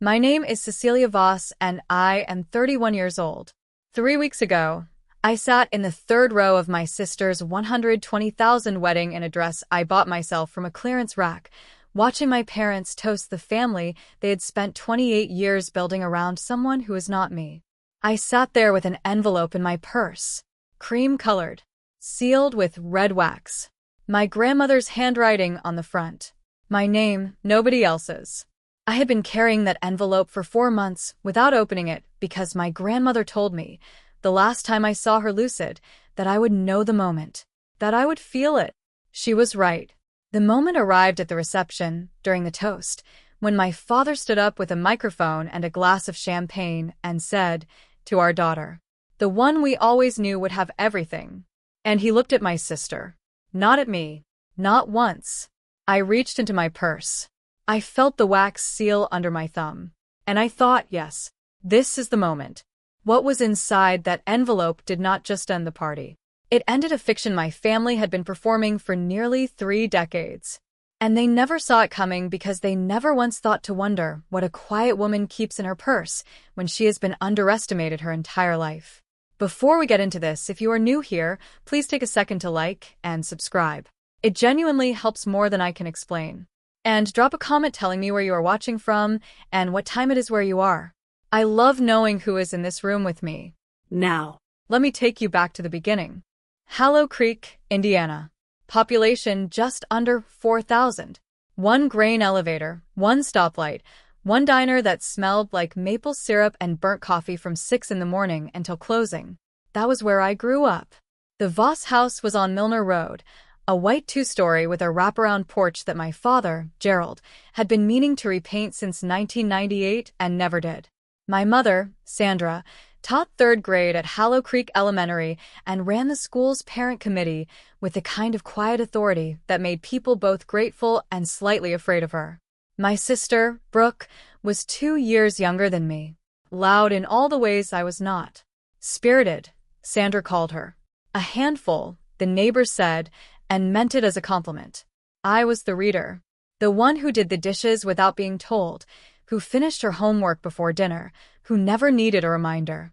My name is Cecilia Voss, and I am 31 years old. 3 weeks ago, I sat in the third row of my sister's 120,000 wedding in a dress I bought myself from a clearance rack, watching my parents toast the family they had spent 28 years building around someone who was not me. I sat there with an envelope in my purse, cream-colored, sealed with red wax. My grandmother's handwriting on the front. My name, nobody else's. I had been carrying that envelope for 4 months without opening it because my grandmother told me, the last time I saw her lucid, that I would know the moment, that I would feel it. She was right. The moment arrived at the reception, during the toast, when my father stood up with a microphone and a glass of champagne and said, to our daughter, the one we always knew would have everything. And he looked at my sister. Not at me. Not once. I reached into my purse. I felt the wax seal under my thumb. And I thought, yes, this is the moment. What was inside that envelope did not just end the party. It ended a fiction my family had been performing for nearly 3 decades. And they never saw it coming because they never once thought to wonder what a quiet woman keeps in her purse when she has been underestimated her entire life. Before we get into this, if you are new here, please take a second to like and subscribe. It genuinely helps more than I can explain. And drop a comment telling me where you are watching from and what time it is where you are. I love knowing who is in this room with me. Now, let me take you back to the beginning. Hollow Creek, Indiana. Population just under 4,000. 1 grain elevator, 1 stoplight, 1 diner that smelled like maple syrup and burnt coffee from 6 in the morning until closing. That was where I grew up. The Voss house was on Milner Road, a white 2-story with a wraparound porch that my father, Gerald, had been meaning to repaint since 1998 and never did. My mother, Sandra, taught 3rd grade at Hollow Creek Elementary and ran the school's parent committee with the kind of quiet authority that made people both grateful and slightly afraid of her. My sister, Brooke, was 2 years younger than me. Loud in all the ways I was not. Spirited, Sandra called her. A handful, the neighbors said, and meant it as a compliment. I was the reader. The one who did the dishes without being told, who finished her homework before dinner, who never needed a reminder.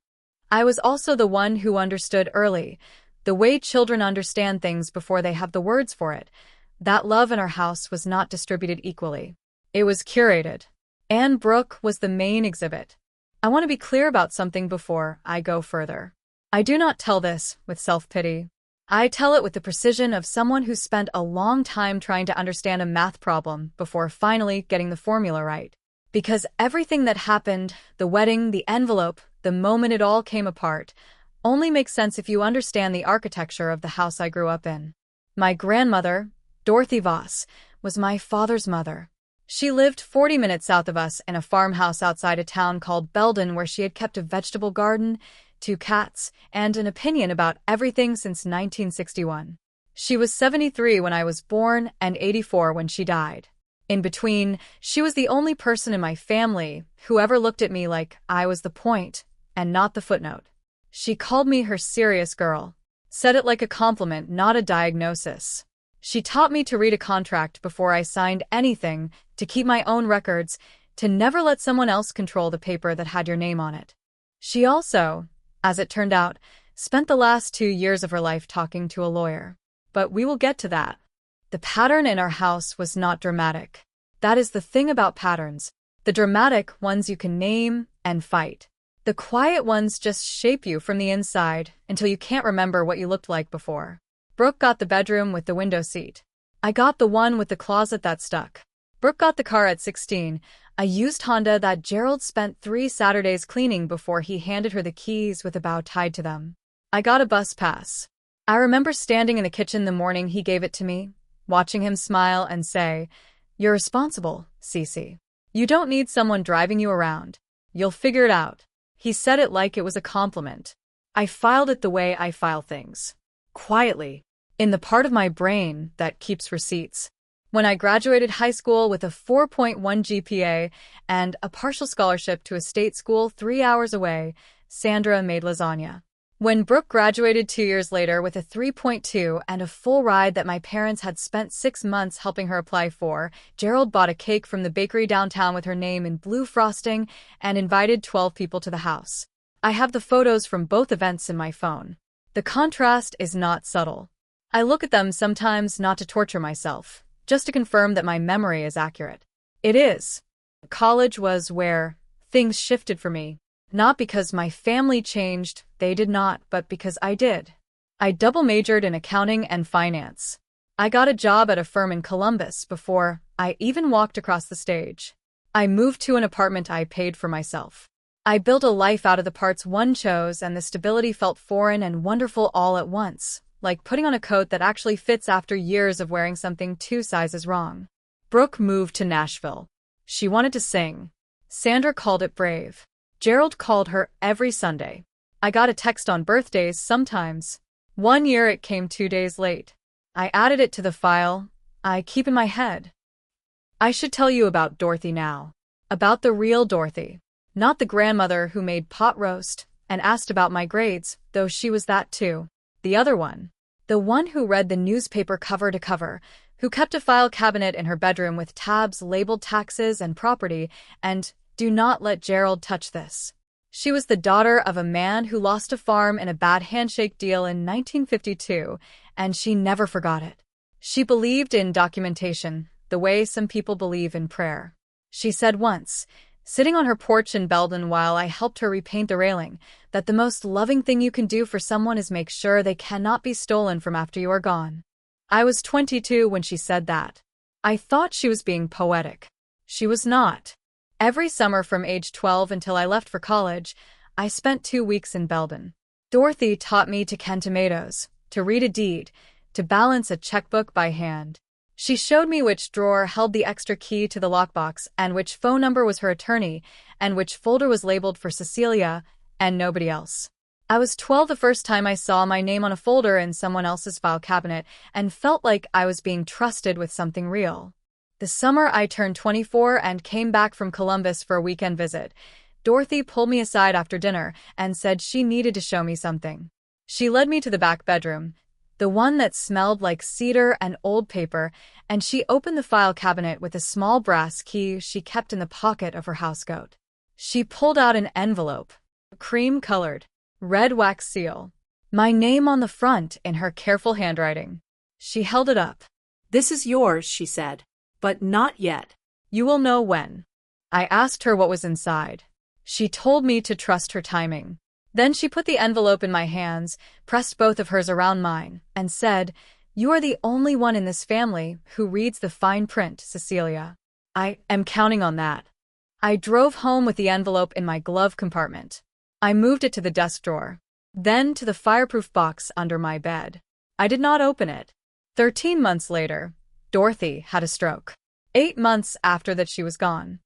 I was also the one who understood early, the way children understand things before they have the words for it, that love in our house was not distributed equally. It was curated. Anne Brooke was the main exhibit. I want to be clear about something before I go further. I do not tell this with self-pity. I tell it with the precision of someone who spent a long time trying to understand a math problem before finally getting the formula right. Because everything that happened, the wedding, the envelope, the moment it all came apart, only makes sense if you understand the architecture of the house I grew up in. My grandmother, Dorothy Voss, was my father's mother. She lived 40 minutes south of us in a farmhouse outside a town called Belden where she had kept a vegetable garden, 2 cats, and an opinion about everything since 1961. She was 73 when I was born and 84 when she died. In between, she was the only person in my family who ever looked at me like I was the point and not the footnote. She called me her serious girl. Said it like a compliment, not a diagnosis. She taught me to read a contract before I signed anything, to keep my own records, to never let someone else control the paper that had your name on it. She also, as it turned out, spent the last 2 years of her life talking to a lawyer. But we will get to that. The pattern in our house was not dramatic. That is the thing about patterns. The dramatic ones you can name and fight. The quiet ones just shape you from the inside until you can't remember what you looked like before. Brooke got the bedroom with the window seat. I got the one with the closet that stuck. Brooke got the car at 16, a used Honda that Gerald spent 3 Saturdays cleaning before he handed her the keys with a bow tied to them. I got a bus pass. I remember standing in the kitchen the morning he gave it to me, watching him smile and say, "You're responsible, Cece. You don't need someone driving you around. You'll figure it out." He said it like it was a compliment. I filed it the way I file things. Quietly. In the part of my brain that keeps receipts. When I graduated high school with a 4.1 GPA and a partial scholarship to a state school 3 hours away, Sandra made lasagna. When Brooke graduated 2 years later with a 3.2 and a full ride that my parents had spent 6 months helping her apply for, Gerald bought a cake from the bakery downtown with her name in blue frosting and invited 12 people to the house. I have the photos from both events in my phone. The contrast is not subtle. I look at them sometimes not to torture myself, just to confirm that my memory is accurate. It is. College was where things shifted for me. Not because my family changed, they did not, but because I did. I double majored in accounting and finance. I got a job at a firm in Columbus before I even walked across the stage. I moved to an apartment I paid for myself. I built a life out of the parts one chose, and the stability felt foreign and wonderful all at once, like putting on a coat that actually fits after years of wearing something 2 sizes wrong. Brooke moved to Nashville. She wanted to sing. Sandra called it brave. Gerald called her every Sunday. I got a text on birthdays sometimes. One year it came 2 days late. I added it to the file I keep in my head. I should tell you about Dorothy now. About the real Dorothy. Not the grandmother who made pot roast and asked about my grades, though she was that too. The other one. The one who read the newspaper cover to cover, who kept a file cabinet in her bedroom with tabs labeled taxes and property, and "Do not let Gerald touch this." She was the daughter of a man who lost a farm in a bad handshake deal in 1952, and she never forgot it. She believed in documentation, the way some people believe in prayer. She said once, sitting on her porch in Belden while I helped her repaint the railing, that the most loving thing you can do for someone is make sure they cannot be stolen from after you are gone. I was 22 when she said that. I thought she was being poetic. She was not. Every summer from age 12 until I left for college, I spent 2 weeks in Belden. Dorothy taught me to can tomatoes, to read a deed, to balance a checkbook by hand. She showed me which drawer held the extra key to the lockbox and which phone number was her attorney and which folder was labeled for Cecilia and nobody else. I was 12 the first time I saw my name on a folder in someone else's file cabinet and felt like I was being trusted with something real. The summer I turned 24 and came back from Columbus for a weekend visit, Dorothy pulled me aside after dinner and said she needed to show me something. She led me to the back bedroom, the one that smelled like cedar and old paper, and she opened the file cabinet with a small brass key she kept in the pocket of her housecoat. She pulled out an envelope, cream-colored, red wax seal, my name on the front in her careful handwriting. She held it up. "This is yours," she said. "But not yet. You will know when." I asked her what was inside. She told me to trust her timing. Then she put the envelope in my hands, pressed both of hers around mine, and said, "You are the only one in this family who reads the fine print, Cecilia. I am counting on that." I drove home with the envelope in my glove compartment. I moved it to the desk drawer, then to the fireproof box under my bed. I did not open it. 13 months later, Dorothy had a stroke. 8 months after that she was gone.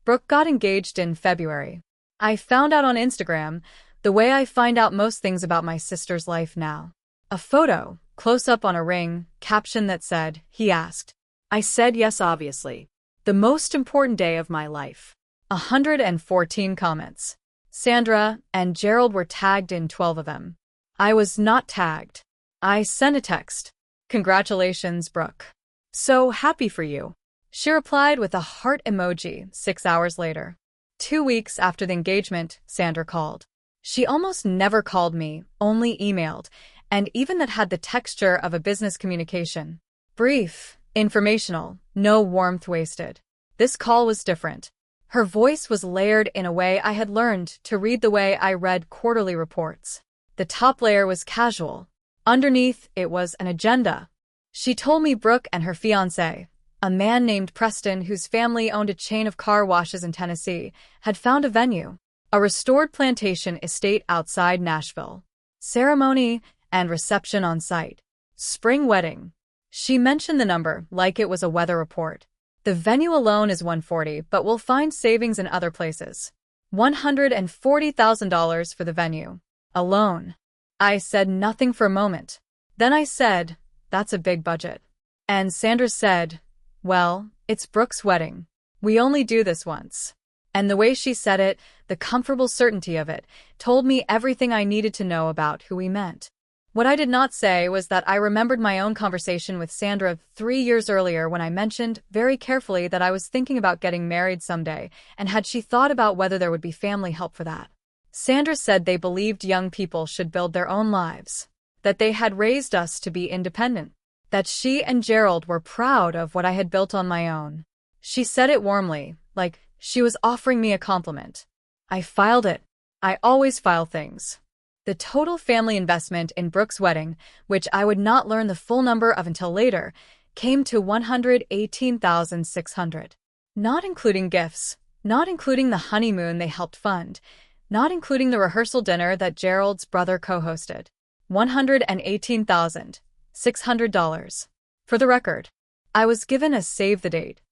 Brooke got engaged in February. I found out on Instagram, the way I find out most things about my sister's life now. A photo, close up on a ring, caption that said, "He asked." I said yes, obviously. The most important day of my life. 114 comments. Sandra and Gerald were tagged in 12 of them. I was not tagged. I sent a text. "Congratulations, Brooke. So happy for you." She replied with a heart emoji 6 hours later. 2 weeks after the engagement, Sandra called. She almost never called me, only emailed, and even that had the texture of a business communication. Brief, informational, no warmth wasted. This call was different. Her voice was layered in a way I had learned to read the way I read quarterly reports. The top layer was casual. Underneath, it was an agenda. She told me Brooke and her fiancé, a man named Preston whose family owned a chain of car washes in Tennessee, had found a venue, a restored plantation estate outside Nashville. Ceremony and reception on site. Spring wedding. She mentioned the number like it was a weather report. The venue alone is $140, but we'll find savings in other places. $140,000 for the venue. Alone. I said nothing for a moment. Then I said, "That's a big budget." And Sandra said, "Well, it's Brooke's wedding. We only do this once." And the way she said it, the comfortable certainty of it, told me everything I needed to know about who we meant. What I did not say was that I remembered my own conversation with Sandra 3 years earlier when I mentioned very carefully that I was thinking about getting married someday, and had she thought about whether there would be family help for that. Sandra said they believed young people should build their own lives, that they had raised us to be independent, that she and Gerald were proud of what I had built on my own. She said it warmly, like she was offering me a compliment. I filed it. I always file things. The total family investment in Brooke's wedding, which I would not learn the full number of until later, came to $118,600. Not including gifts, not including the honeymoon they helped fund, not including the rehearsal dinner that Gerald's brother co-hosted. $118,600. For the record, I was given a save the date.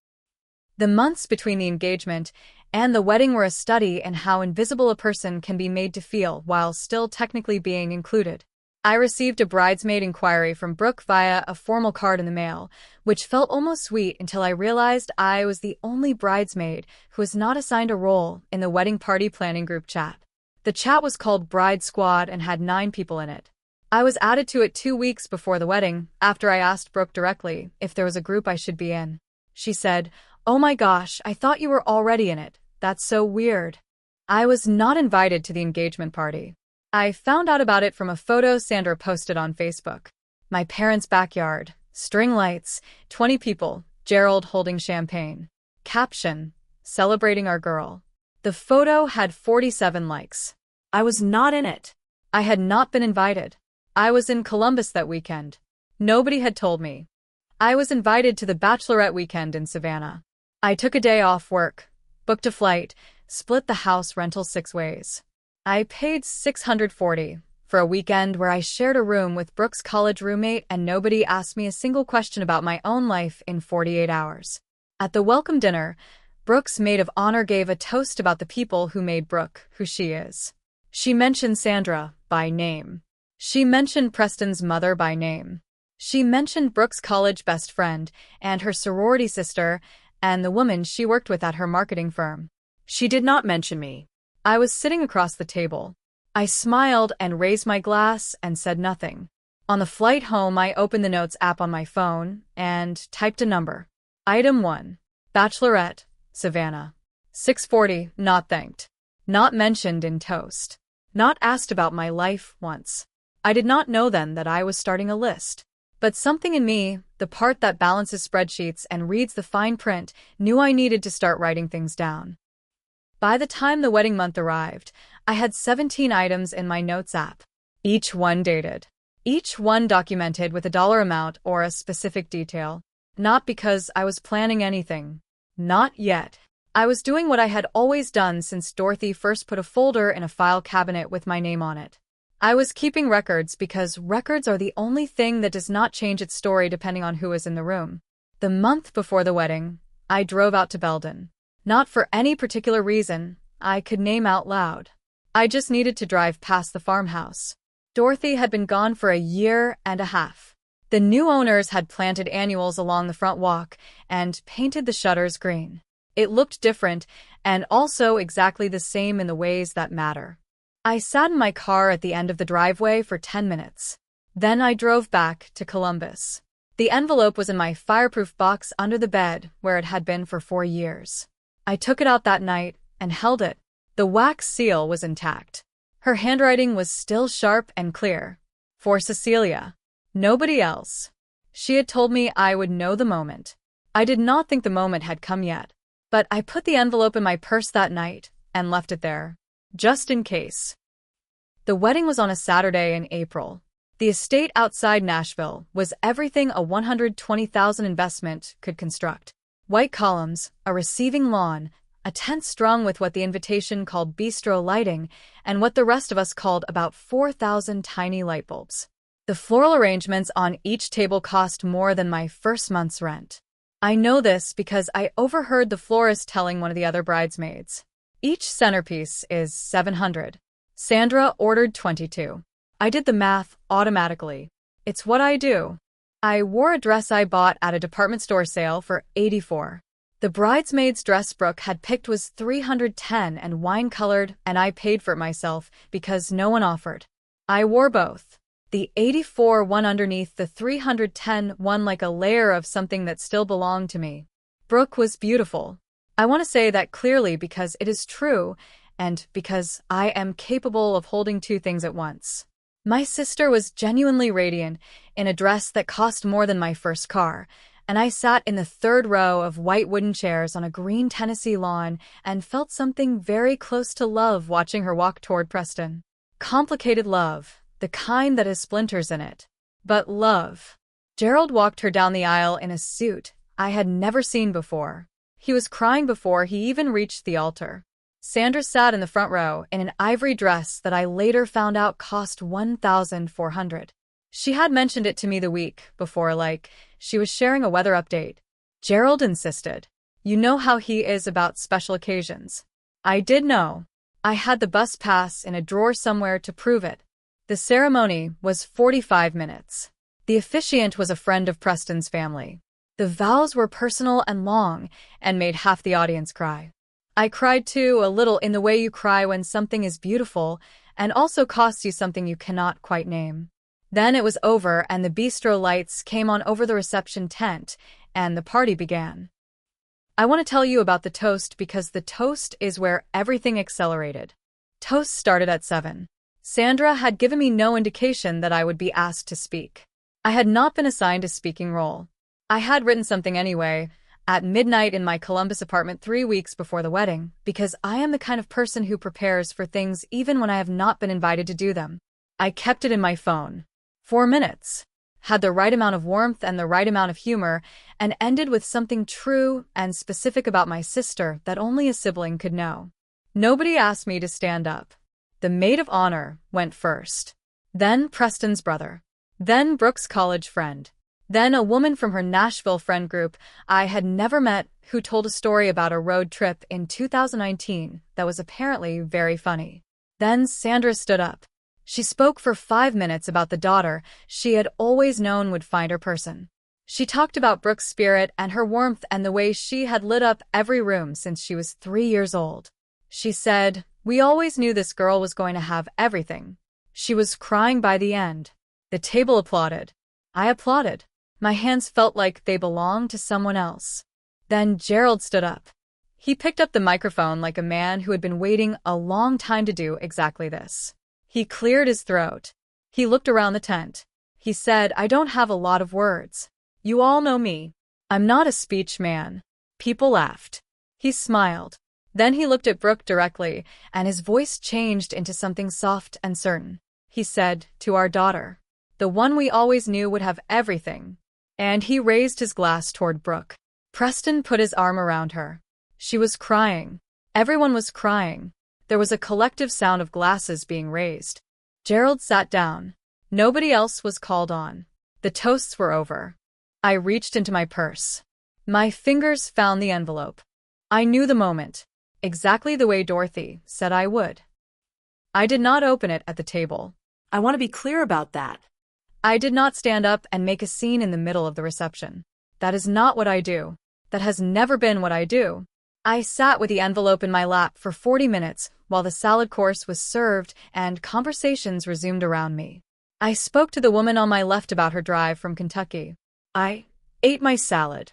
The months between the engagement and the wedding were a study in how invisible a person can be made to feel while still technically being included. I received a bridesmaid inquiry from Brooke via a formal card in the mail, which felt almost sweet until I realized I was the only bridesmaid who was not assigned a role in the wedding party planning group chat. The chat was called Bride Squad and had 9 people in it. I was added to it 2 weeks before the wedding, after I asked Brooke directly if there was a group I should be in. She said, "Oh my gosh, I thought you were already in it. That's so weird." I was not invited to the engagement party. I found out about it from a photo Sandra posted on Facebook. My parents' backyard, string lights, 20 people, Gerald holding champagne. Caption: celebrating our girl. The photo had 47 likes. I was not in it. I had not been invited. I was in Columbus that weekend. Nobody had told me. I was invited to the bachelorette weekend in Savannah. I took a day off work, booked a flight, split the house rental 6 ways. I paid $640 for a weekend where I shared a room with Brooke's college roommate and nobody asked me a single question about my own life in 48 hours. At the welcome dinner, Brooke's maid of honor gave a toast about the people who made Brooke who she is. She mentioned Sandra by name. She mentioned Preston's mother by name. She mentioned Brooke's college best friend and her sorority sister and the woman she worked with at her marketing firm. She did not mention me. I was sitting across the table. I smiled and raised my glass and said nothing. On the flight home, I opened the Notes app on my phone and typed a number. Item 1. Bachelorette, Savannah. 640, not thanked. Not mentioned in toast. Not asked about my life once. I did not know then that I was starting a list. But something in me, the part that balances spreadsheets and reads the fine print, knew I needed to start writing things down. By the time the wedding month arrived, I had 17 items in my Notes app. Each one dated. Each one documented with a dollar amount or a specific detail. Not because I was planning anything. Not yet. I was doing what I had always done since Dorothy first put a folder in a file cabinet with my name on it. I was keeping records because records are the only thing that does not change its story depending on who is in the room. The month before the wedding, I drove out to Belden. Not for any particular reason I could name out loud. I just needed to drive past the farmhouse. Dorothy had been gone for a year and a half. The new owners had planted annuals along the front walk and painted the shutters green. It looked different and also exactly the same in the ways that matter. I sat in my car at the end of the driveway for 10 minutes. Then I drove back to Columbus. The envelope was in my fireproof box under the bed where it had been for 4 years. I took it out that night and held it. The wax seal was intact. Her handwriting was still sharp and clear. For Cecilia. Nobody else. She had told me I would know the moment. I did not think the moment had come yet. But I put the envelope in my purse that night and left it there. Just in case. The wedding was on a Saturday in April. The estate outside Nashville was everything a $120,000 investment could construct. White columns, a receiving lawn, a tent strung with what the invitation called bistro lighting, and what the rest of us called about 4,000 tiny light bulbs. The floral arrangements on each table cost more than my first month's rent. I know this because I overheard the florist telling one of the other bridesmaids. Each centerpiece is $700. Sandra ordered 22. I did the math automatically. It's what I do. I wore a dress I bought at a department store sale for $84. The bridesmaid's dress Brooke had picked was $310 and wine-colored, and I paid for it myself because no one offered. I wore both. The '84 one underneath the $310 one like a layer of something that still belonged to me. Brooke was beautiful. I want to say that clearly because it is true, and because I am capable of holding two things at once. My sister was genuinely radiant in a dress that cost more than my first car, and I sat in the third row of white wooden chairs on a green Tennessee lawn and felt something very close to love watching her walk toward Preston. Complicated love, the kind that has splinters in it. But love. Gerald walked her down the aisle in a suit I had never seen before. He was crying before he even reached the altar. Sandra sat in the front row in an ivory dress that I later found out cost $1,400. She had mentioned it to me the week before, like she was sharing a weather update. Gerald insisted. You know how he is about special occasions. I did know. I had the bus pass in a drawer somewhere to prove it. The ceremony was 45 minutes. The officiant was a friend of Preston's family. The vows were personal and long, and made half the audience cry. I cried too, a little in the way you cry when something is beautiful and also costs you something you cannot quite name. Then it was over and the bistro lights came on over the reception tent, and the party began. I want to tell you about the toast because the toast is where everything accelerated. Toast started at 7. Sandra had given me no indication that I would be asked to speak. I had not been assigned a speaking role. I had written something anyway, at midnight in my Columbus apartment 3 weeks before the wedding, because I am the kind of person who prepares for things even when I have not been invited to do them. I kept it in my phone. 4 minutes. Had the right amount of warmth and the right amount of humor, and ended with something true and specific about my sister that only a sibling could know. Nobody asked me to stand up. The maid of honor went first. Then Preston's brother. Then Brooke's college friend. Then a woman from her Nashville friend group I had never met who told a story about a road trip in 2019 that was apparently very funny. Then Sandra stood up. She spoke for 5 minutes about the daughter she had always known would find her person. She talked about Brooke's spirit and her warmth and the way she had lit up every room since she was 3 years old. She said, "We always knew this girl was going to have everything." She was crying by the end. The table applauded. I applauded. My hands felt like they belonged to someone else. Then Gerald stood up. He picked up the microphone like a man who had been waiting a long time to do exactly this. He cleared his throat. He looked around the tent. He said, "I don't have a lot of words. You all know me. I'm not a speech man." People laughed. He smiled. Then he looked at Brooke directly, and his voice changed into something soft and certain. He said, "To our daughter. The one we always knew would have everything." And he raised his glass toward Brooke. Preston put his arm around her. She was crying. Everyone was crying. There was a collective sound of glasses being raised. Gerald sat down. Nobody else was called on. The toasts were over. I reached into my purse. My fingers found the envelope. I knew the moment, exactly the way Dorothy said I would. I did not open it at the table. I want to be clear about that. I did not stand up and make a scene in the middle of the reception. That is not what I do. That has never been what I do. I sat with the envelope in my lap for 40 minutes while the salad course was served and conversations resumed around me. I spoke to the woman on my left about her drive from Kentucky. I ate my salad.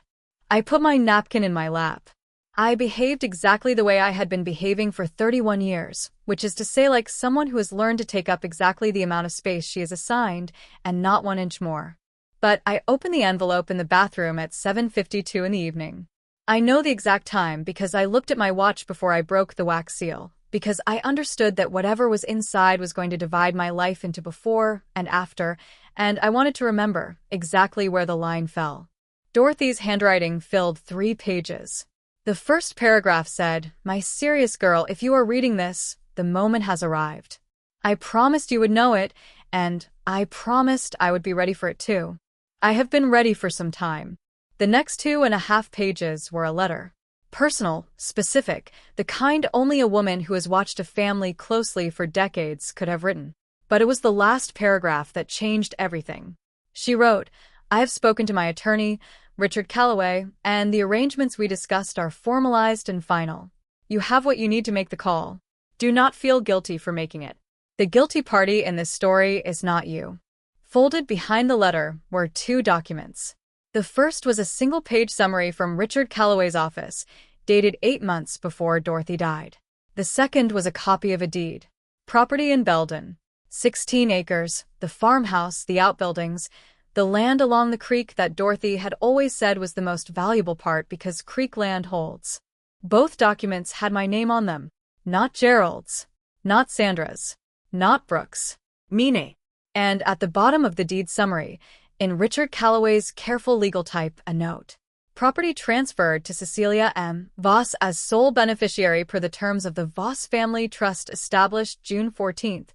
I put my napkin in my lap. I behaved exactly the way I had been behaving for 31 years, which is to say like someone who has learned to take up exactly the amount of space she is assigned and not 1 inch more. But I opened the envelope in the bathroom at 7:52 in the evening. I know the exact time because I looked at my watch before I broke the wax seal, because I understood that whatever was inside was going to divide my life into before and after, and I wanted to remember exactly where the line fell. Dorothy's handwriting filled 3 pages. The first paragraph said, "My serious girl, if you are reading this, the moment has arrived. I promised you would know it, and I promised I would be ready for it too. I have been ready for some time." The next 2.5 pages were a letter. Personal, specific, the kind only a woman who has watched a family closely for decades could have written. But it was the last paragraph that changed everything. She wrote, "I have spoken to my attorney. Richard Calloway, and the arrangements we discussed are formalized and final. You have what you need to make the call. Do not feel guilty for making it. The guilty party in this story is not you. Folded behind the letter were two documents. The first was a single-page summary from Richard Calloway's office, dated 8 months before Dorothy died. The second was a copy of a deed. Property in Belden. 16 acres, the farmhouse, the outbuildings, the land along the creek that Dorothy had always said was the most valuable part because creek land holds. Both documents had my name on them. Not Gerald's. Not Sandra's. Not Brooke's. Mine. And at the bottom of the deed summary, in Richard Calloway's careful legal type, a note. Property transferred to Cecilia M. Voss as sole beneficiary per the terms of the Voss Family Trust established June 14,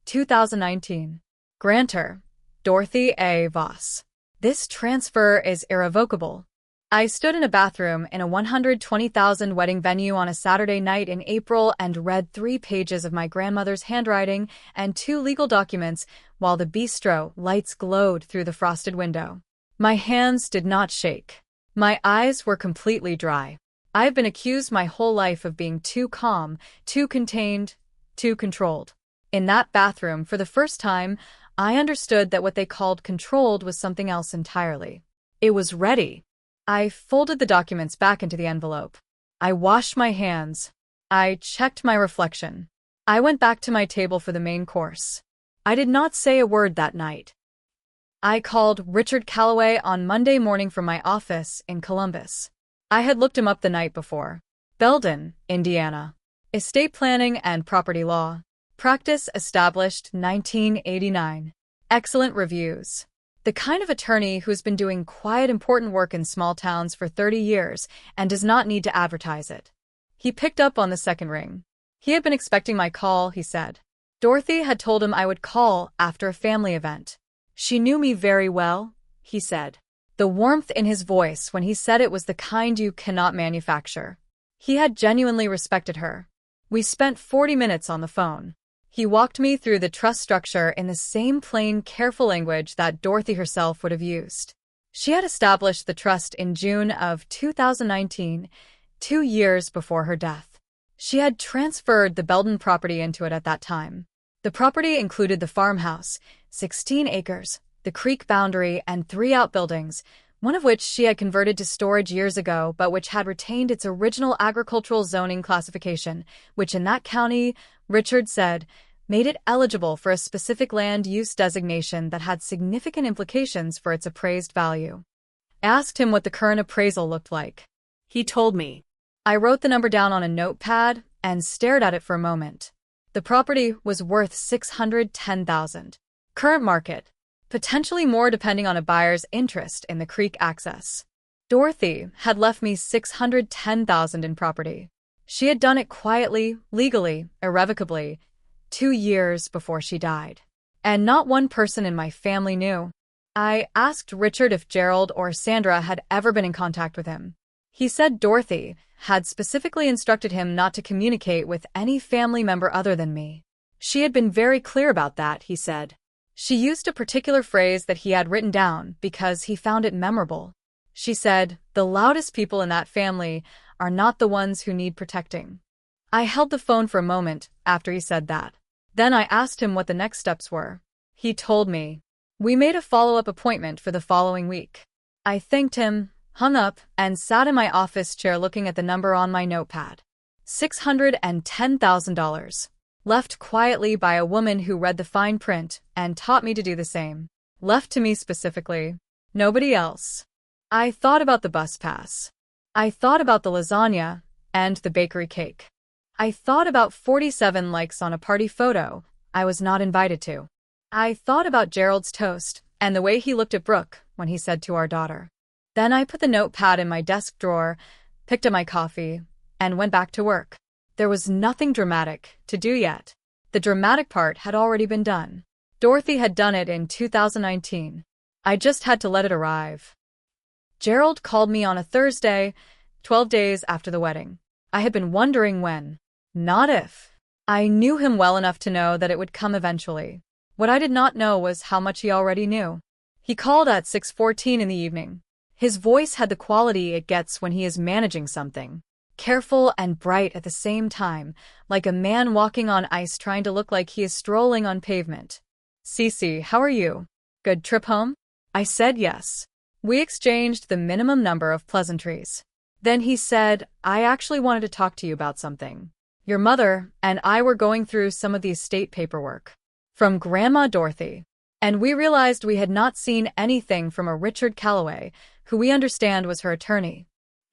2019. Grantor, Dorothy A. Voss. This transfer is irrevocable. I stood in a bathroom in a 120,000 wedding venue on a Saturday night in April and read 3 pages of my grandmother's handwriting and 2 legal documents while the bistro lights glowed through the frosted window. My hands did not shake. My eyes were completely dry. I've been accused my whole life of being too calm, too contained, too controlled. In that bathroom, for the first time, I understood that what they called controlled was something else entirely. It was ready. I folded the documents back into the envelope. I washed my hands. I checked my reflection. I went back to my table for the main course. I did not say a word that night. I called Richard Calloway on Monday morning from my office in Columbus. I had looked him up the night before. Belden, Indiana. Estate planning and property law. Practice established 1989. Excellent reviews. The kind of attorney who's been doing quiet, important work in small towns for 30 years and does not need to advertise it. He picked up on the second ring. He had been expecting my call, he said. Dorothy had told him I would call after a family event. She knew me very well, he said. The warmth in his voice when he said it was the kind you cannot manufacture. He had genuinely respected her. We spent 40 minutes on the phone. He walked me through the trust structure in the same plain, careful language that Dorothy herself would have used. She had established the trust in June of 2019, 2 years before her death. She had transferred the Belden property into it at that time. The property included the farmhouse, 16 acres, the creek boundary, and 3 outbuildings, one of which she had converted to storage years ago but which had retained its original agricultural zoning classification, which in that county, Richard said, made it eligible for a specific land use designation that had significant implications for its appraised value. I asked him what the current appraisal looked like. He told me. I wrote the number down on a notepad and stared at it for a moment. The property was worth $610,000. Current market. Potentially more depending on a buyer's interest in the creek access. Dorothy had left me $610,000 in property. She had done it quietly, legally, irrevocably, 2 years before she died. And not one person in my family knew. I asked Richard if Gerald or Sandra had ever been in contact with him. He said Dorothy had specifically instructed him not to communicate with any family member other than me. She had been very clear about that, he said. She used a particular phrase that he had written down because he found it memorable. She said, "The loudest people in that family are not the ones who need protecting." I held the phone for a moment after he said that. Then I asked him what the next steps were. He told me. We made a follow-up appointment for the following week. I thanked him, hung up, and sat in my office chair looking at the number on my notepad. $610,000. Left quietly by a woman who read the fine print and taught me to do the same. Left to me specifically. Nobody else. I thought about the bus pass. I thought about the lasagna and the bakery cake. I thought about 47 likes on a party photo I was not invited to. I thought about Gerald's toast and the way he looked at Brooke when he said to our daughter. Then I put the notepad in my desk drawer, picked up my coffee, and went back to work. There was nothing dramatic to do yet. The dramatic part had already been done. Dorothy had done it in 2019. I just had to let it arrive. Gerald called me on a Thursday, 12 days after the wedding. I had been wondering when, not if. I knew him well enough to know that it would come eventually. What I did not know was how much he already knew. He called at 6:14 in the evening. His voice had the quality it gets when he is managing something. Careful and bright at the same time, like a man walking on ice trying to look like he is strolling on pavement. "Cece, how are you? Good trip home?" I said yes. We exchanged the minimum number of pleasantries. Then he said, "I actually wanted to talk to you about something. Your mother and I were going through some of the estate paperwork from Grandma Dorothy, and we realized we had not seen anything from a Richard Calloway, who we understand was her attorney."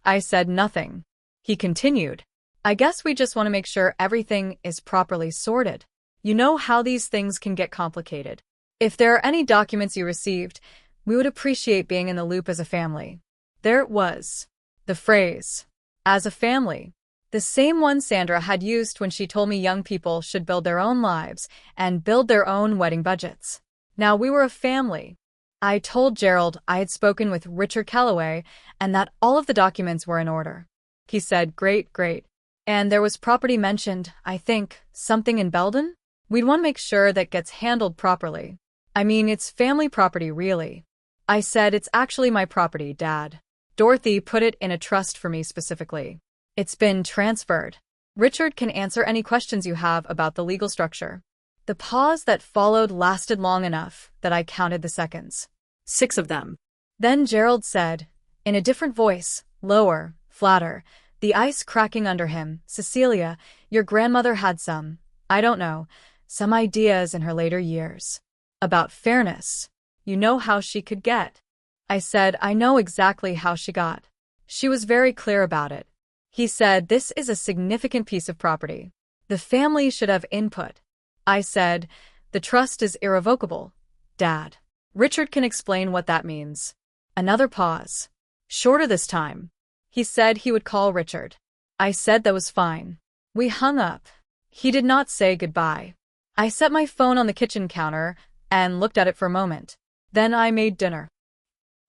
I said nothing. He continued, "I guess we just want to make sure everything is properly sorted. You know how these things can get complicated. If there are any documents you received, we would appreciate being in the loop as a family." There it was. The phrase, "as a family." The same one Sandra had used when she told me young people should build their own lives and build their own wedding budgets. Now we were a family. I told Gerald I had spoken with Richard Calloway and that all of the documents were in order. He said, "Great, great. And there was property mentioned, I think, something in Belden? We'd want to make sure that gets handled properly. I mean, it's family property, really." I said, "It's actually my property, Dad. Dorothy put it in a trust for me specifically. It's been transferred. Richard can answer any questions you have about the legal structure." The pause that followed lasted long enough that I counted the seconds. 6 of them. Then Gerald said, in a different voice, lower, flatter, the ice cracking under him, "Cecilia, your grandmother had I don't know, some ideas in her later years. About fairness. You know how she could get." I said, "I know exactly how she got. She was very clear about it." He said, "This is a significant piece of property. The family should have input." I said, "The trust is irrevocable, Dad. Richard can explain what that means." Another pause. Shorter this time. He said he would call Richard. I said that was fine. We hung up. He did not say goodbye. I set my phone on the kitchen counter and looked at it for a moment. Then I made dinner.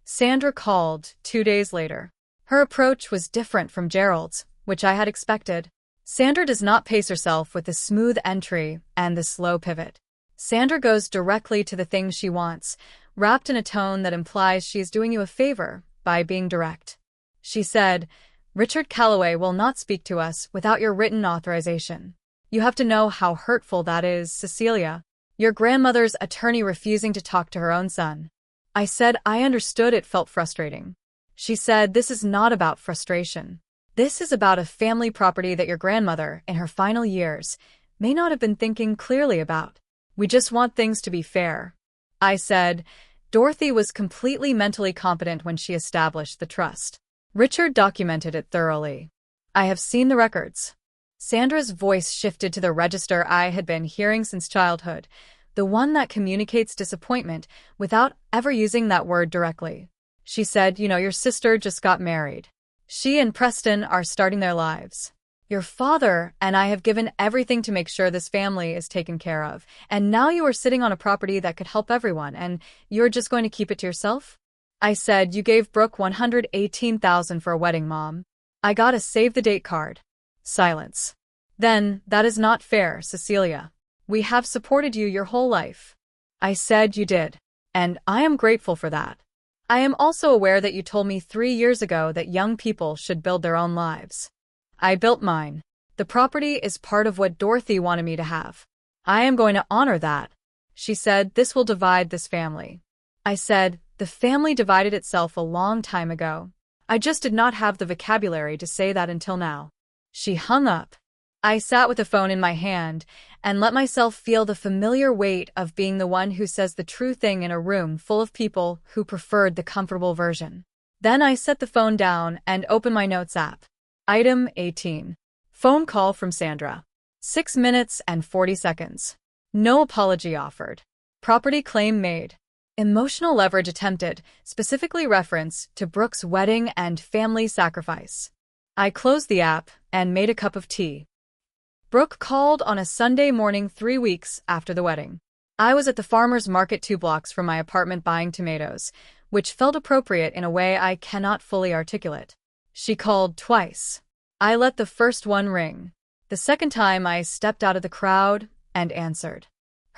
Sandra called 2 days later. Her approach was different from Gerald's, which I had expected. Sandra does not pace herself with the smooth entry and the slow pivot. Sandra goes directly to the thing she wants, wrapped in a tone that implies she is doing you a favor by being direct. She said, "Richard Calloway will not speak to us without your written authorization. You have to know how hurtful that is, Cecilia. Your grandmother's attorney refusing to talk to her own son." I said I understood it felt frustrating. She said, "This is not about frustration. This is about a family property that your grandmother, in her final years, may not have been thinking clearly about. We just want things to be fair." I said, "Dorothy was completely mentally competent when she established the trust. Richard documented it thoroughly. I have seen the records." Sandra's voice shifted to the register I had been hearing since childhood, the one that communicates disappointment without ever using that word directly. She said, "You know, your sister just got married. She and Preston are starting their lives. Your father and I have given everything to make sure this family is taken care of, and now you are sitting on a property that could help everyone, and you're just going to keep it to yourself?" I said, "You gave Brooke $118,000 for a wedding, Mom. I got a save-the-date card." Silence. "Then, that is not fair, Cecilia. We have supported you your whole life." I said, "You did. And I am grateful for that. I am also aware that you told me 3 years ago that young people should build their own lives. I built mine. The property is part of what Dorothy wanted me to have. I am going to honor that." She said, "This will divide this family." I said, "The family divided itself a long time ago. I just did not have the vocabulary to say that until now." She hung up. I sat with the phone in my hand and let myself feel the familiar weight of being the one who says the true thing in a room full of people who preferred the comfortable version. Then I set the phone down and opened my notes app. Item 18. Phone call from Sandra. 6 minutes and 40 seconds. No apology offered. Property claim made. Emotional leverage attempted, specifically reference to Brooke's wedding and family sacrifice. I closed the app and made a cup of tea. Brooke called on a Sunday morning 3 weeks after the wedding. I was at the farmer's market 2 blocks from my apartment buying tomatoes, which felt appropriate in a way I cannot fully articulate. She called twice. I let the first one ring. The second time I stepped out of the crowd and answered.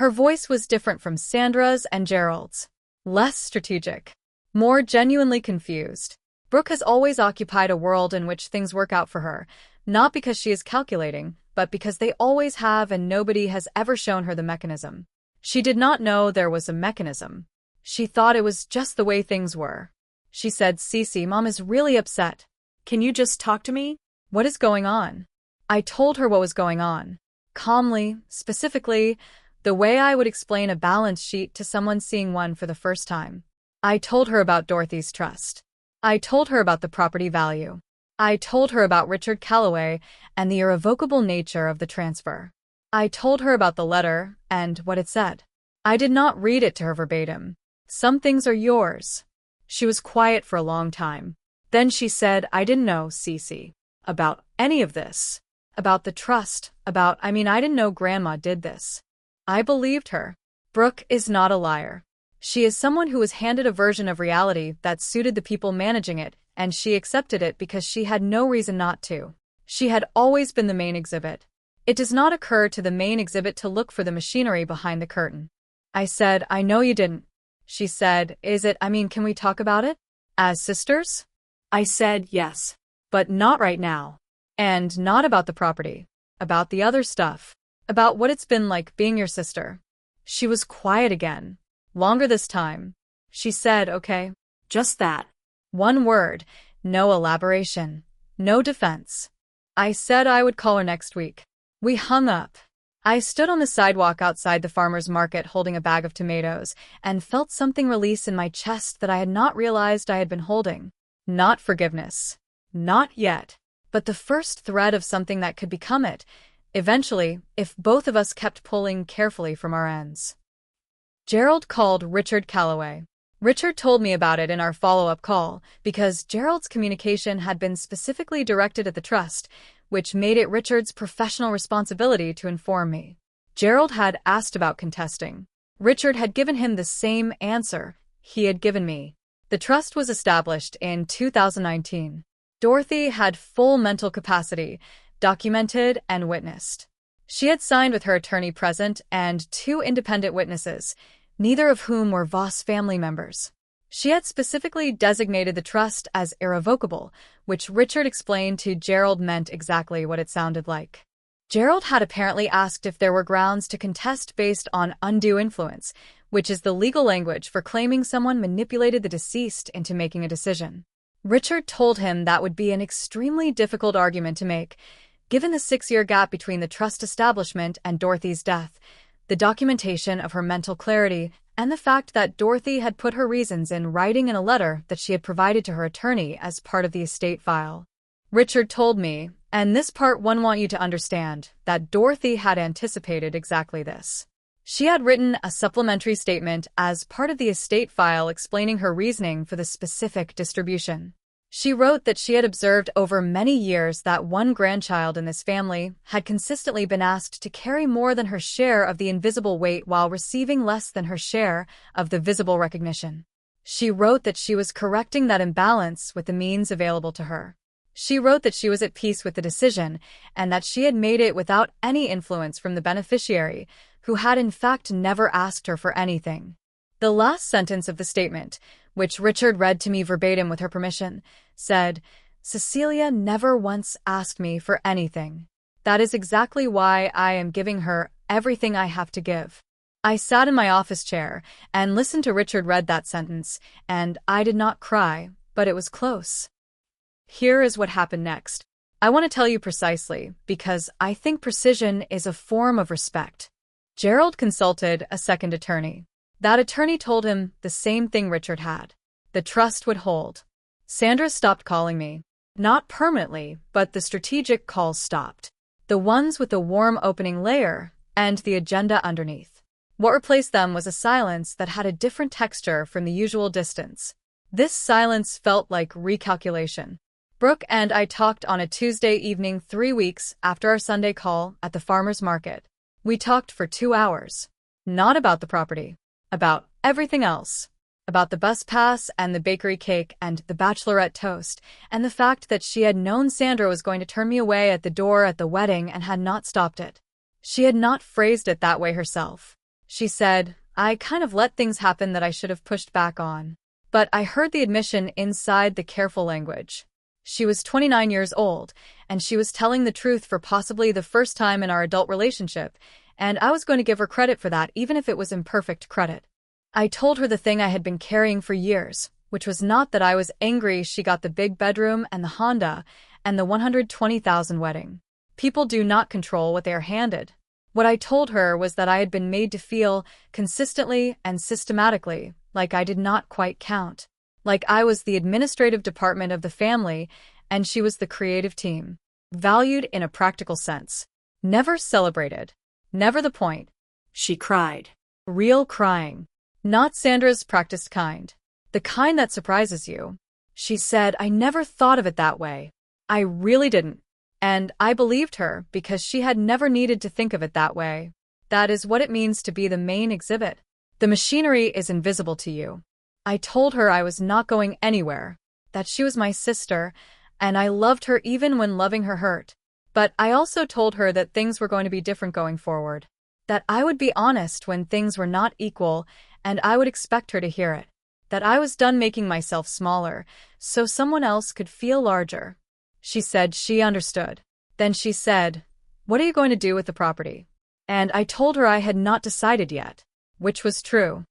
Her voice was different from Sandra's and Gerald's. Less strategic. more genuinely confused. Brooke has always occupied a world in which things work out for her, not because she is calculating, but because they always have and nobody has ever shown her the mechanism. She did not know there was a mechanism. She thought it was just the way things were. She said, "Cece, Mom is really upset. Can you just talk to me?" What is going on?" I told her what was going on. Calmly, specifically, the way I would explain a balance sheet to someone seeing one for the first time. I told her about Dorothy's trust. I told her about the property value. I told her about Richard Calloway and the irrevocable nature of the transfer. I told her about the letter and what it said. I did not read it to her verbatim. "Some things are yours." She was quiet for a long time. Then she said, "I didn't know, Cece, about any of this. About the trust, I didn't know Grandma did this." I believed her. Brooke is not a liar. She is someone who was handed a version of reality that suited the people managing it, and she accepted it because she had no reason not to. She had always been the main exhibit. It does not occur to the main exhibit to look for the machinery behind the curtain. I said, "I know you didn't." She said, can we talk about it? As sisters?" I said yes. "But not right now. And not about the property. About the other stuff. About what it's been like being your sister." She was quiet again. Longer this time. She said, "Okay." Just that. One word, no elaboration, no defense. I said I would call her next week. We hung up. I stood on the sidewalk outside the farmer's market holding a bag of tomatoes and felt something release in my chest that I had not realized I had been holding. Not forgiveness. Not yet. But the first thread of something that could become it, eventually, if both of us kept pulling carefully from our ends. Gerald called Richard Calloway. Richard told me about it in our follow-up call because Gerald's communication had been specifically directed at the trust, which made it Richard's professional responsibility to inform me. Gerald had asked about contesting. Richard had given him the same answer he had given me. The trust was established in 2019. Dorothy had full mental capacity, documented and witnessed. She had signed with her attorney present and 2 independent witnesses, neither of whom were Voss family members. She had specifically designated the trust as irrevocable, which Richard explained to Gerald meant exactly what it sounded like. Gerald had apparently asked if there were grounds to contest based on undue influence, which is the legal language for claiming someone manipulated the deceased into making a decision. Richard told him that would be an extremely difficult argument to make, given the 6-year gap between the trust establishment and Dorothy's death, the documentation of her mental clarity, and the fact that Dorothy had put her reasons in writing in a letter that she had provided to her attorney as part of the estate file. Richard told me, and this part one want you to understand, that Dorothy had anticipated exactly this. She had written a supplementary statement as part of the estate file explaining her reasoning for the specific distribution. She wrote that she had observed over many years that one grandchild in this family had consistently been asked to carry more than her share of the invisible weight while receiving less than her share of the visible recognition. She wrote that she was correcting that imbalance with the means available to her. She wrote that she was at peace with the decision and that she had made it without any influence from the beneficiary, who had in fact never asked her for anything. The last sentence of the statement, which Richard read to me verbatim with her permission, said, "Cecilia never once asked me for anything. That is exactly why I am giving her everything I have to give." I sat in my office chair and listened to Richard read that sentence, and I did not cry, but it was close. Here is what happened next. I want to tell you precisely, because I think precision is a form of respect. Gerald consulted a second attorney. That attorney told him the same thing Richard had. The trust would hold. Sandra stopped calling me. Not permanently, but the strategic calls stopped. The ones with the warm opening layer and the agenda underneath. What replaced them was a silence that had a different texture from the usual distance. This silence felt like recalculation. Brooke and I talked on a Tuesday evening 3 weeks after our Sunday call at the farmer's market. We talked for 2 hours. Not about the property. About everything else. About the bus pass and the bakery cake and the bachelorette toast, and the fact that she had known Sandra was going to turn me away at the door at the wedding and had not stopped it. She had not phrased it that way herself. She said, "I kind of let things happen that I should have pushed back on." But I heard the admission inside the careful language. She was 29 years old, and she was telling the truth for possibly the first time in our adult relationship, and I was going to give her credit for that even if it was imperfect credit. I told her the thing I had been carrying for years, which was not that I was angry she got the big bedroom and the Honda and the 120,000 wedding. People do not control what they are handed. What I told her was that I had been made to feel, consistently and systematically, like I did not quite count. Like I was the administrative department of the family, and she was the creative team. Valued in a practical sense. Never celebrated. Never the point. She cried. Real crying. Not Sandra's practiced kind. The kind that surprises you. She said, I never thought of it that way. I really didn't. And I believed her because she had never needed to think of it that way. That is what it means to be the main exhibit. The machinery is invisible to you. I told her I was not going anywhere, that she was my sister, and I loved her even when loving her hurt. But I also told her that things were going to be different going forward, that I would be honest when things were not equal, and I would expect her to hear it, that I was done making myself smaller so someone else could feel larger. She said she understood. Then she said, what are you going to do with the property? And I told her I had not decided yet, which was true.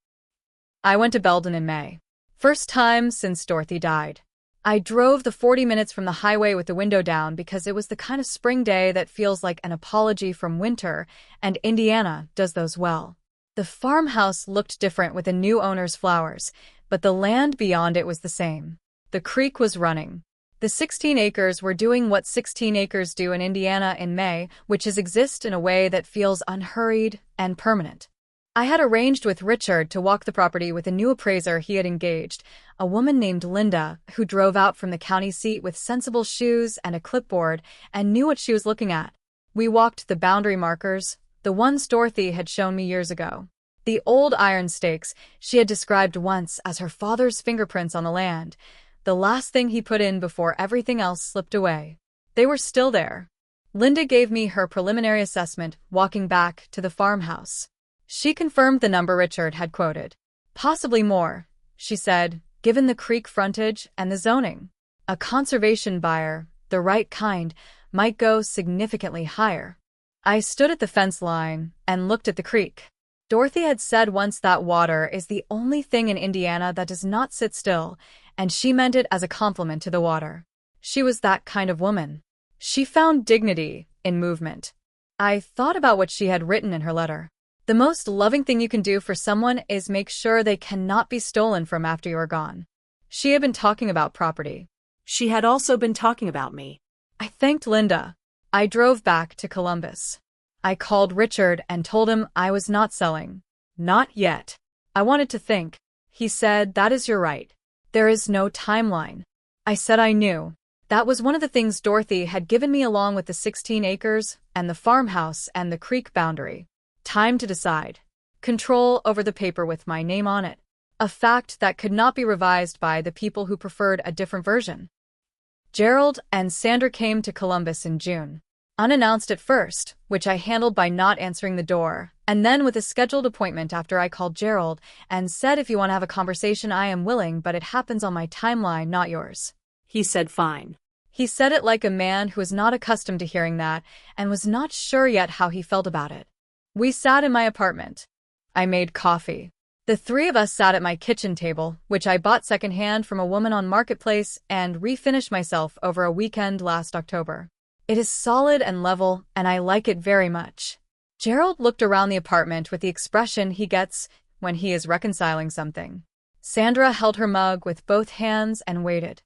I went to Belden in May. First time since Dorothy died. I drove the 40 minutes from the highway with the window down because it was the kind of spring day that feels like an apology from winter, and Indiana does those well. The farmhouse looked different with the new owner's flowers, but the land beyond it was the same. The creek was running. The 16 acres were doing what 16 acres do in Indiana in May, which is exist in a way that feels unhurried and permanent. I had arranged with Richard to walk the property with a new appraiser he had engaged, a woman named Linda, who drove out from the county seat with sensible shoes and a clipboard and knew what she was looking at. We walked the boundary markers, the ones Dorothy had shown me years ago. The old iron stakes she had described once as her father's fingerprints on the land, the last thing he put in before everything else slipped away. They were still there. Linda gave me her preliminary assessment, walking back to the farmhouse. She confirmed the number Richard had quoted. Possibly more, she said, given the creek frontage and the zoning. A conservation buyer, the right kind, might go significantly higher. I stood at the fence line and looked at the creek. Dorothy had said once that water is the only thing in Indiana that does not sit still, and she meant it as a compliment to the water. She was that kind of woman. She found dignity in movement. I thought about what she had written in her letter. The most loving thing you can do for someone is make sure they cannot be stolen from after you are gone. She had been talking about property. She had also been talking about me. I thanked Linda. I drove back to Columbus. I called Richard and told him I was not selling. Not yet. I wanted to think. He said, that is your right. There is no timeline. I said I knew. That was one of the things Dorothy had given me along with the 16 acres and the farmhouse and the creek boundary. Time to decide. Control over the paper with my name on it. A fact that could not be revised by the people who preferred a different version. Gerald and Sandra came to Columbus in June. Unannounced at first, which I handled by not answering the door, and then with a scheduled appointment after I called Gerald and said if you want to have a conversation I am willing, but it happens on my timeline, not yours. He said fine. He said it like a man who was not accustomed to hearing that and was not sure yet how he felt about it. We sat in my apartment. I made coffee. The three of us sat at my kitchen table, which I bought secondhand from a woman on Marketplace and refinished myself over a weekend last October. It is solid and level, and I like it very much. Gerald looked around the apartment with the expression he gets when he is reconciling something. Sandra held her mug with both hands and waited.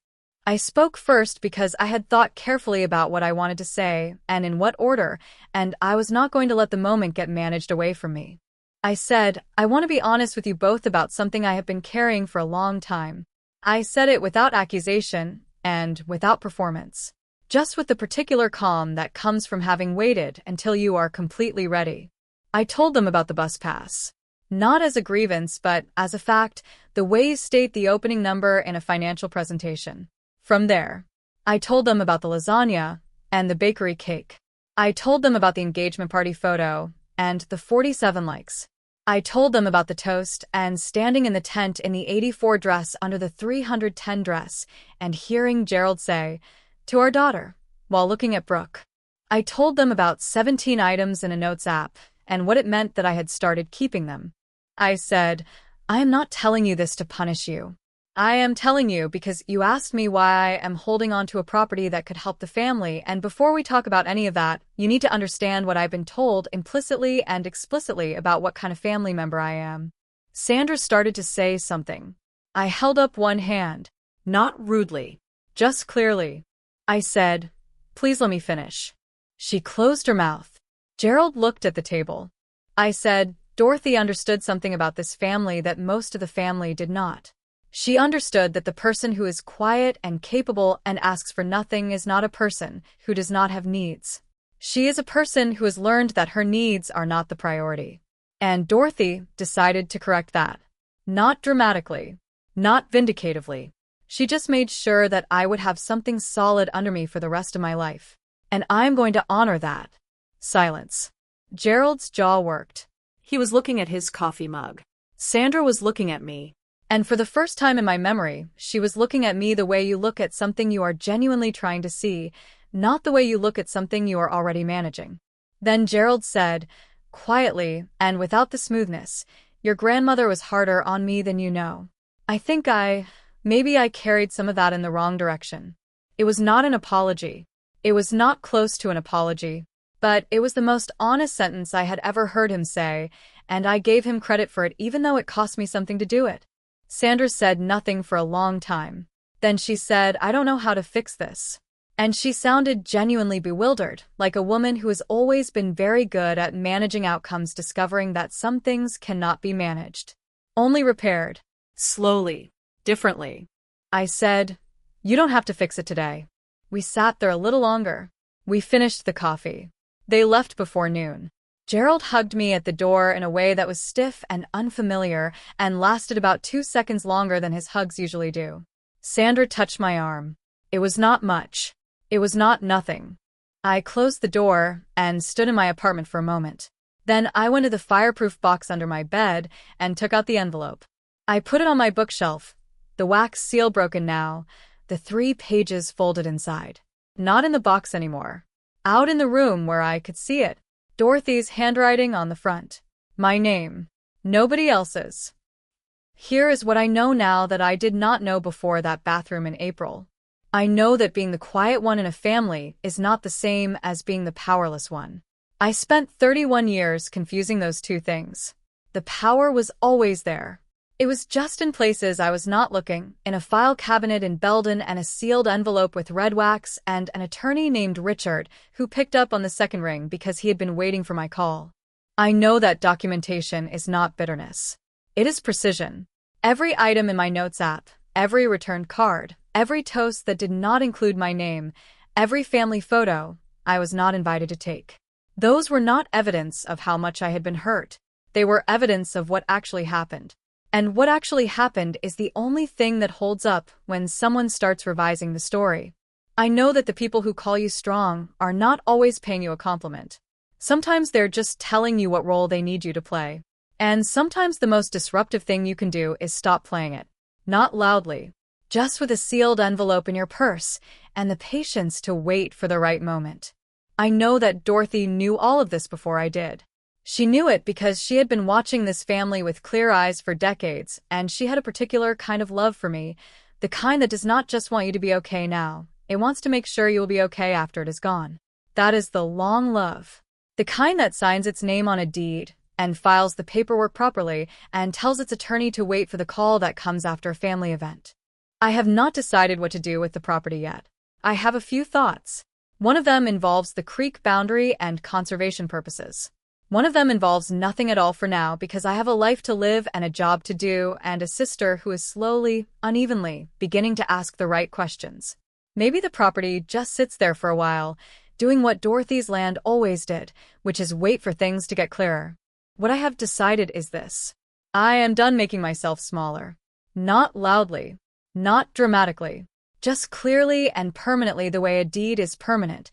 I spoke first because I had thought carefully about what I wanted to say and in what order, and I was not going to let the moment get managed away from me. I said, I want to be honest with you both about something I have been carrying for a long time. I said it without accusation and without performance. Just with the particular calm that comes from having waited until you are completely ready. I told them about the bus pass. Not as a grievance, but as a fact, the way you state the opening number in a financial presentation. From there, I told them about the lasagna and the bakery cake. I told them about the engagement party photo and the 47 likes. I told them about the toast and standing in the tent in the 84 dress under the 310 dress and hearing Gerald say, "To our daughter," while looking at Brooke. I told them about 17 items in a notes app and what it meant that I had started keeping them. I said, "I am not telling you this to punish you. I am telling you because you asked me why I am holding on to a property that could help the family, and before we talk about any of that, you need to understand what I've been told implicitly and explicitly about what kind of family member I am." Sandra started to say something. I held up one hand. Not rudely. Just clearly. I said, "Please let me finish." She closed her mouth. Gerald looked at the table. I said, "Dorothy understood something about this family that most of the family did not. She understood that the person who is quiet and capable and asks for nothing is not a person who does not have needs. She is a person who has learned that her needs are not the priority." And Dorothy decided to correct that. Not dramatically. Not vindicatively. She just made sure that I would have something solid under me for the rest of my life. And I'm going to honor that. Silence. Gerald's jaw worked. He was looking at his coffee mug. Sandra was looking at me. And for the first time in my memory, she was looking at me the way you look at something you are genuinely trying to see, not the way you look at something you are already managing. Then Gerald said, quietly and without the smoothness, "Your grandmother was harder on me than you know. I think maybe I carried some of that in the wrong direction." It was not an apology. It was not close to an apology. But it was the most honest sentence I had ever heard him say, and I gave him credit for it even though it cost me something to do it. Sandra said nothing for a long time. Then she said, "I don't know how to fix this." And she sounded genuinely bewildered, like a woman who has always been very good at managing outcomes discovering that some things cannot be managed. Only repaired. Slowly. Differently. I said, "You don't have to fix it today." We sat there a little longer. We finished the coffee. They left before noon. Gerald hugged me at the door in a way that was stiff and unfamiliar and lasted about 2 seconds longer than his hugs usually do. Sandra touched my arm. It was not much. It was not nothing. I closed the door and stood in my apartment for a moment. Then I went to the fireproof box under my bed and took out the envelope. I put it on my bookshelf, the wax seal broken now, the 3 pages folded inside. Not in the box anymore. Out in the room where I could see it. Dorothy's handwriting on the front. My name. Nobody else's. Here is what I know now that I did not know before that bathroom in April. I know that being the quiet one in a family is not the same as being the powerless one. I spent 31 years confusing those two things. The power was always there. It was just in places I was not looking, in a file cabinet in Belden and a sealed envelope with red wax and an attorney named Richard who picked up on the second ring because he had been waiting for my call. I know that documentation is not bitterness. It is precision. Every item in my notes app, every returned card, every toast that did not include my name, every family photo I was not invited to take. Those were not evidence of how much I had been hurt. They were evidence of what actually happened. And what actually happened is the only thing that holds up when someone starts revising the story. I know that the people who call you strong are not always paying you a compliment. Sometimes they're just telling you what role they need you to play. And sometimes the most disruptive thing you can do is stop playing it. Not loudly. Just with a sealed envelope in your purse and the patience to wait for the right moment. I know that Dorothy knew all of this before I did. She knew it because she had been watching this family with clear eyes for decades, and she had a particular kind of love for me, the kind that does not just want you to be okay now, it wants to make sure you will be okay after it is gone. That is the long love. The kind that signs its name on a deed, and files the paperwork properly, and tells its attorney to wait for the call that comes after a family event. I have not decided what to do with the property yet. I have a few thoughts. One of them involves the creek boundary and conservation purposes. One of them involves nothing at all for now because I have a life to live and a job to do and a sister who is slowly, unevenly, beginning to ask the right questions. Maybe the property just sits there for a while, doing what Dorothy's land always did, which is wait for things to get clearer. What I have decided is this. I am done making myself smaller. Not loudly. Not dramatically. Just clearly and permanently the way a deed is permanent,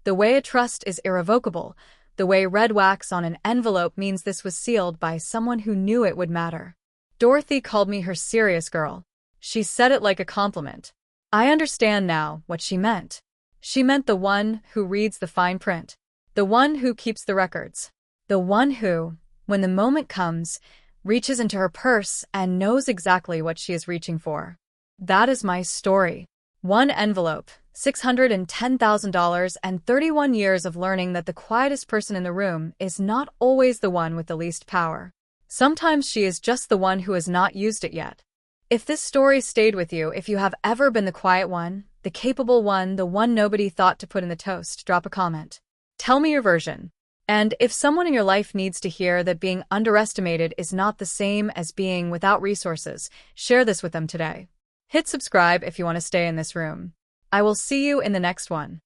the way a trust is irrevocable, The way red wax on an envelope means this was sealed by someone who knew it would matter. Dorothy called me her serious girl. She said it like a compliment. I understand now what she meant. She meant the one who reads the fine print. The one who keeps the records. The one who, when the moment comes, reaches into her purse and knows exactly what she is reaching for. That is my story. One envelope, $610,000, and 31 years of learning that the quietest person in the room is not always the one with the least power. Sometimes she is just the one who has not used it yet. If this story stayed with you, if you have ever been the quiet one, the capable one, the one nobody thought to put in the toast, drop a comment. Tell me your version. And if someone in your life needs to hear that being underestimated is not the same as being without resources, share this with them today. Hit subscribe if you want to stay in this room. I will see you in the next one.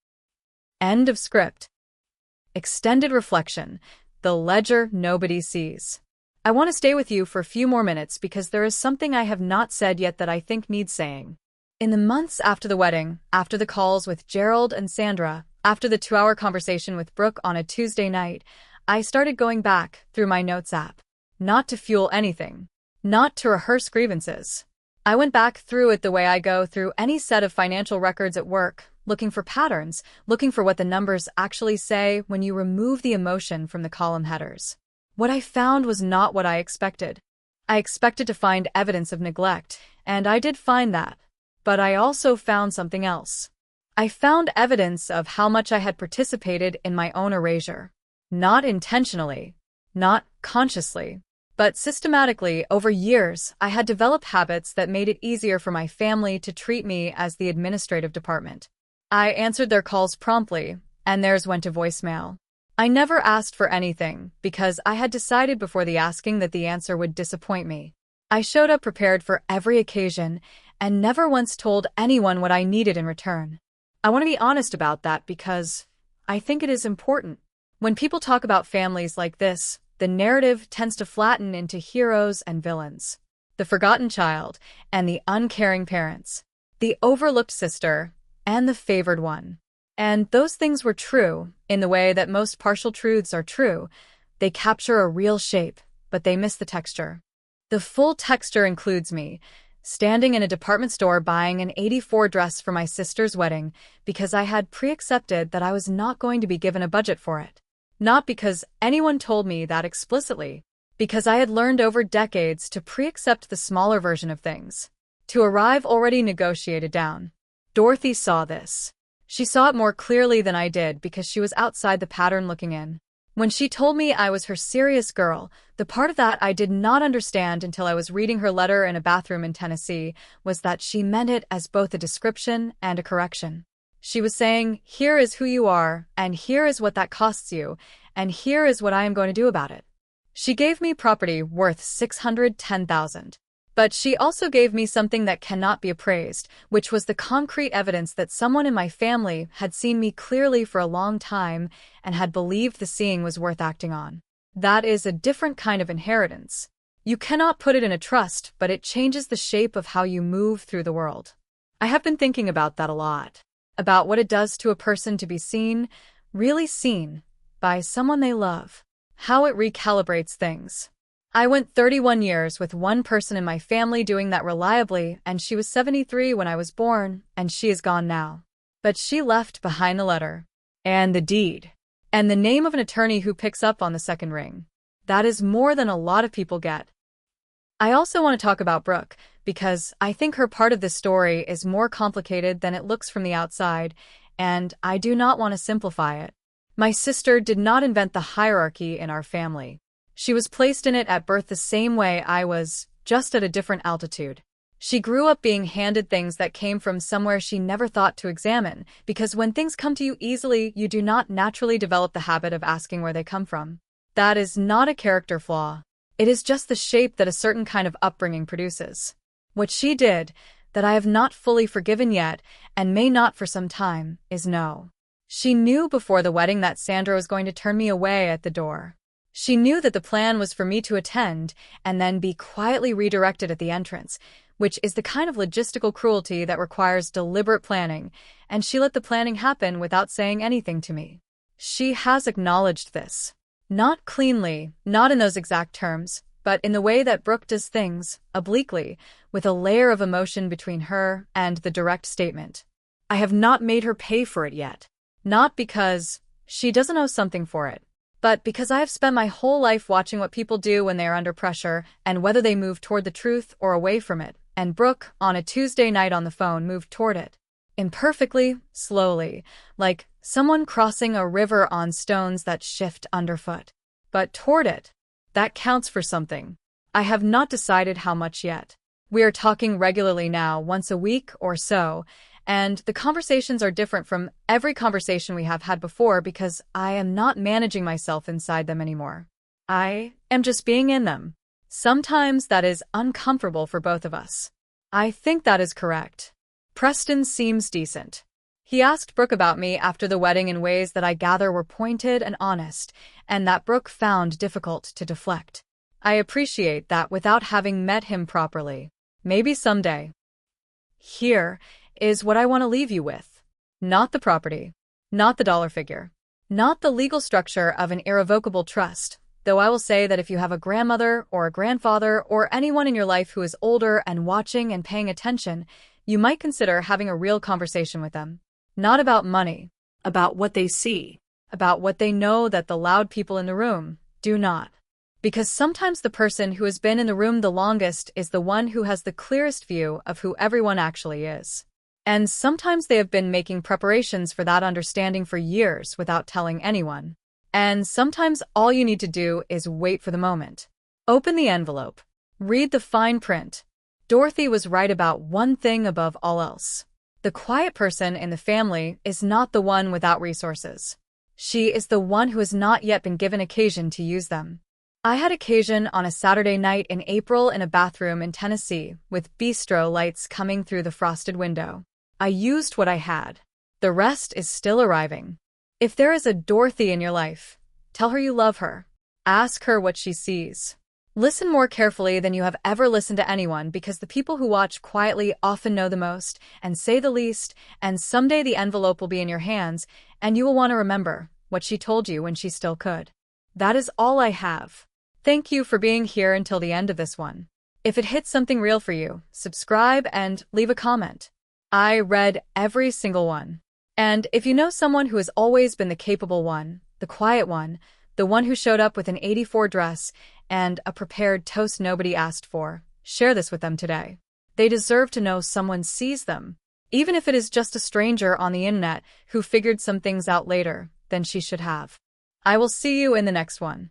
End of script. Extended reflection. The ledger nobody sees. I want to stay with you for a few more minutes because there is something I have not said yet that I think needs saying. In the months after the wedding, after the calls with Gerald and Sandra, after the 2-hour conversation with Brooke on a Tuesday night, I started going back through my notes app. Not to fuel anything. Not to rehearse grievances. I went back through it the way I go through any set of financial records at work, looking for patterns, looking for what the numbers actually say when you remove the emotion from the column headers. What I found was not what I expected. I expected to find evidence of neglect, and I did find that. But I also found something else. I found evidence of how much I had participated in my own erasure. Not intentionally, not consciously, but systematically over years, I had developed habits that made it easier for my family to treat me as the administrative department. I answered their calls promptly, and theirs went to voicemail. I never asked for anything because I had decided before the asking that the answer would disappoint me. I showed up prepared for every occasion and never once told anyone what I needed in return. I want to be honest about that because I think it is important. When people talk about families like this, the narrative tends to flatten into heroes and villains. The forgotten child and the uncaring parents. The overlooked sister and the favored one. And those things were true in the way that most partial truths are true. They capture a real shape, but they miss the texture. The full texture includes me, standing in a department store buying an '84 dress for my sister's wedding because I had pre-accepted that I was not going to be given a budget for it. Not because anyone told me that explicitly, because I had learned over decades to pre-accept the smaller version of things, to arrive already negotiated down. Dorothy saw this. She saw it more clearly than I did because she was outside the pattern looking in. When she told me I was her serious girl, the part of that I did not understand until I was reading her letter in a bathroom in Tennessee was that she meant it as both a description and a correction. She was saying, here is who you are, and here is what that costs you, and here is what I am going to do about it. She gave me property worth $610,000. But she also gave me something that cannot be appraised, which was the concrete evidence that someone in my family had seen me clearly for a long time and had believed the seeing was worth acting on. That is a different kind of inheritance. You cannot put it in a trust, but it changes the shape of how you move through the world. I have been thinking about that a lot, about what it does to a person to be seen, really seen, by someone they love, how it recalibrates things. I went 31 years with one person in my family doing that reliably, and she was 73 when I was born, and she is gone now. But she left behind the letter, and the deed, and the name of an attorney who picks up on the second ring. That is more than a lot of people get. I also want to talk about Brooke, because I think her part of this story is more complicated than it looks from the outside, and I do not want to simplify it. My sister did not invent the hierarchy in our family. She was placed in it at birth the same way I was, just at a different altitude. She grew up being handed things that came from somewhere she never thought to examine, because when things come to you easily, you do not naturally develop the habit of asking where they come from. That is not a character flaw. It is just the shape that a certain kind of upbringing produces. What she did, that I have not fully forgiven yet, and may not for some time, is no. She knew before the wedding that Sandra was going to turn me away at the door. She knew that the plan was for me to attend and then be quietly redirected at the entrance, which is the kind of logistical cruelty that requires deliberate planning, and she let the planning happen without saying anything to me. She has acknowledged this. Not cleanly, not in those exact terms, but in the way that Brooke does things, obliquely, with a layer of emotion between her and the direct statement. I have not made her pay for it yet. Not because she doesn't owe something for it, but because I have spent my whole life watching what people do when they are under pressure and whether they move toward the truth or away from it, and Brooke, on a Tuesday night on the phone, moved toward it. Imperfectly, slowly, like someone crossing a river on stones that shift underfoot. But toward it. That counts for something. I have not decided how much yet. We are talking regularly now, once a week or so, and the conversations are different from every conversation we have had before because I am not managing myself inside them anymore. I am just being in them. Sometimes that is uncomfortable for both of us. I think that is correct. Preston seems decent. He asked Brooke about me after the wedding in ways that I gather were pointed and honest, and that Brooke found difficult to deflect. I appreciate that without having met him properly. Maybe someday. Here is what I want to leave you with. Not the property. Not the dollar figure. Not the legal structure of an irrevocable trust, though I will say that if you have a grandmother or a grandfather or anyone in your life who is older and watching and paying attention, you might consider having a real conversation with them. Not about money. About what they see. About what they know that the loud people in the room do not. Because sometimes the person who has been in the room the longest is the one who has the clearest view of who everyone actually is. And sometimes they have been making preparations for that understanding for years without telling anyone. And sometimes all you need to do is wait for the moment. Open the envelope. Read the fine print. Dorothy was right about one thing above all else. The quiet person in the family is not the one without resources. She is the one who has not yet been given occasion to use them. I had occasion on a Saturday night in April in a bathroom in Tennessee, with bistro lights coming through the frosted window. I used what I had. The rest is still arriving. If there is a Dorothy in your life, tell her you love her. Ask her what she sees. Listen more carefully than you have ever listened to anyone because the people who watch quietly often know the most and say the least, and someday the envelope will be in your hands and you will want to remember what she told you when she still could. That is all I have. Thank you for being here until the end of this one. If it hits something real for you, subscribe and leave a comment. I read every single one. And if you know someone who has always been the capable one, the quiet one, the one who showed up with an 84 dress and a prepared toast nobody asked for, share this with them today. They deserve to know someone sees them, even if it is just a stranger on the internet who figured some things out later than she should have. I will see you in the next one.